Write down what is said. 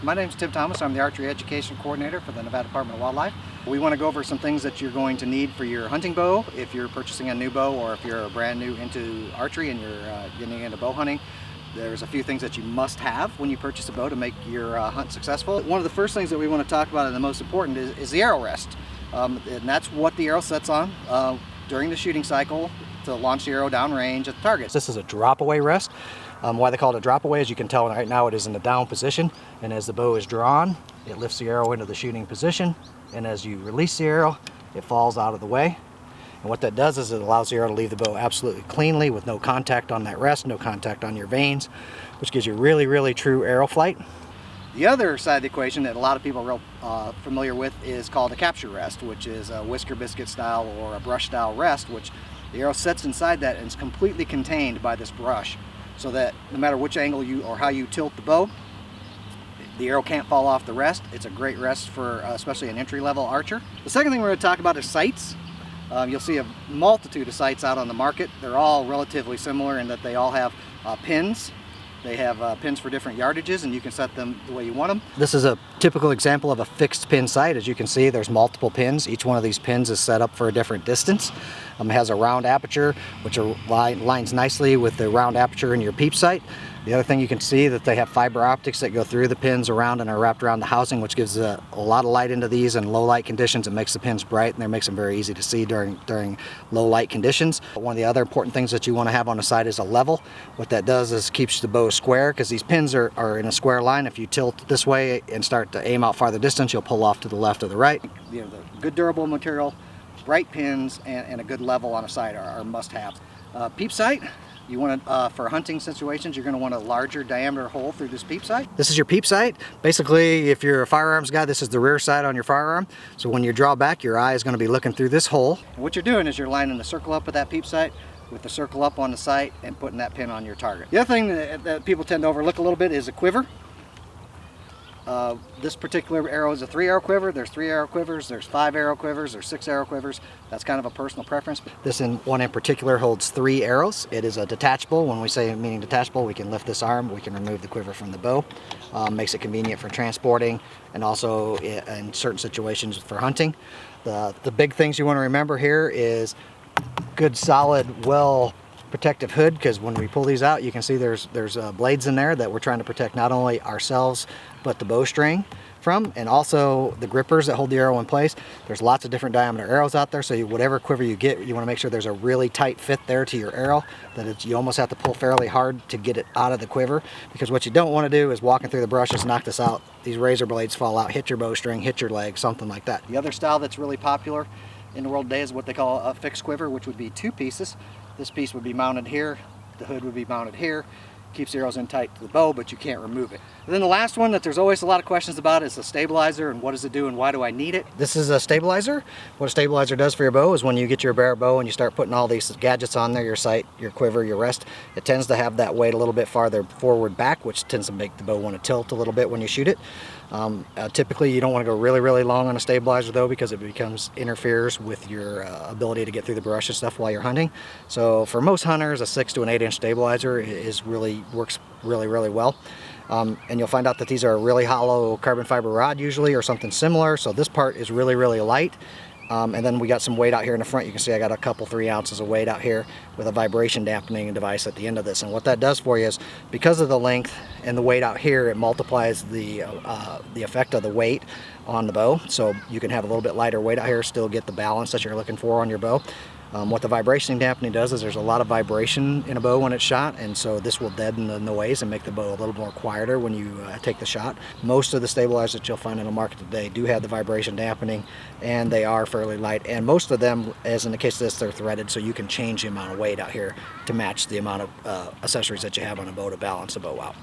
My name is Tim Thomas. I'm the Archery Education Coordinator for the Nevada Department of Wildlife. We want to go over some things that you're going to need for your hunting bow if you're purchasing a new bow, or if you're brand new into archery and you're getting into bow hunting. There's a few things that you must have when you purchase a bow to make your hunt successful. One of the first things that we want to talk about, and the most important, is the arrow rest. And that's what the arrow sets on during the shooting cycle to launch the arrow downrange at the target. This is a drop-away rest. Why they call it a drop-away, as you can tell right now, it is in the down position, and as the bow is drawn, it lifts the arrow into the shooting position, and as you release the arrow, it falls out of the way. And what that does is it allows the arrow to leave the bow absolutely cleanly with no contact on that rest, no contact on your vanes, which gives you really true arrow flight. The other side of the equation that a lot of people are real familiar with is called a capture rest, which is a whisker biscuit style or a brush style rest, which the arrow sets inside that and is completely contained by this brush, so that no matter which angle you or how you tilt the bow, the arrow can't fall off the rest. It's a great rest for especially an entry-level archer. The second thing we're going to talk about is sights. You'll see a multitude of sights out on the market. They're all relatively similar in that they all have pins. They have pins for different yardages, and you can set them the way you want them. This is a typical example of a fixed pin sight. As you can see, there's multiple pins. Each one of these pins is set up for a different distance. It has a round aperture, which aligns nicely with the round aperture in your Peep Sight. The other thing you can see that they have fiber optics that go through the pins around and are wrapped around the housing, which gives a lot of light into these in low light conditions. It makes the pins bright, and it makes them very easy to see during low light conditions. One of the other important things that you want to have on the sight is a level. What that does is keeps the bow square, because these pins are in a square line. If you tilt this way and start to aim out farther distance, you'll pull off to the left or the right. You know, the good durable material, bright pins, and a good level on a sight are must-haves. Peep Sight. You want to, for hunting situations, you're going to want a larger diameter hole through this Peep Sight. This is your Peep Sight. Basically, if you're a firearms guy, this is the rear sight on your firearm. So when you draw back, your eye is going to be looking through this hole. And what you're doing is you're lining the circle up with that Peep Sight, with the circle up on the sight, and putting that pin on your target. The other thing that people tend to overlook a little bit is a quiver. This particular arrow is a 3-arrow quiver. There's 3-arrow quivers, there's 5-arrow quivers, there's 6-arrow quivers. That's kind of a personal preference. This one in particular holds 3 arrows. It is a detachable. When we say meaning detachable, we can lift this arm, we can remove the quiver from the bow. Makes it convenient for transporting, and also in certain situations for hunting. The big things you want to remember here is good, solid, well protective hood, because when we pull these out, you can see there's blades in there that we're trying to protect not only ourselves but the bowstring from, and also the grippers that hold the arrow in place. There's lots of different diameter arrows out there, so whatever quiver you get, you want to make sure there's a really tight fit there to your arrow, that you almost have to pull fairly hard to get it out of the quiver, because what you don't want to do is walking through the brush, just knock this out, these razor blades fall out, hit your bowstring, hit your leg, something like that. The other style that's really popular in the world today is what they call a fixed quiver, which would be 2 pieces. This piece would be mounted here, the hood would be mounted here. Keeps the arrows in tight to the bow, but you can't remove it. And then the last one that there's always a lot of questions about is the stabilizer, and what does it do and why do I need it? This is a stabilizer. What a stabilizer does for your bow is when you get your bare bow and you start putting all these gadgets on there, your sight, your quiver, your rest, it tends to have that weight a little bit farther forward back, which tends to make the bow want to tilt a little bit when you shoot it. Typically you don't want to go really long on a stabilizer though, because it interferes with your ability to get through the brush and stuff while you're hunting. So for most hunters, a 6 to an 8-inch stabilizer works really well. And you'll find out that these are a really hollow carbon fiber rod usually, or something similar. So this part is really light. And then we got some weight out here in the front. You can see I got a couple 3 ounces of weight out here with a vibration dampening device at the end of this. And what that does for you is, because of the length and the weight out here, it multiplies the effect of the weight on the bow. So you can have a little bit lighter weight out here, still get the balance that you're looking for on your bow. What the vibration dampening does is there's a lot of vibration in a bow when it's shot, and so this will deaden the noise and make the bow a little more quieter when you take the shot. Most of the stabilizers that you'll find in the market today do have the vibration dampening, and they are fairly light, and most of them, as in the case of this, they're threaded, so you can change the amount of weight out here to match the amount of accessories that you have on a bow to balance the bow out.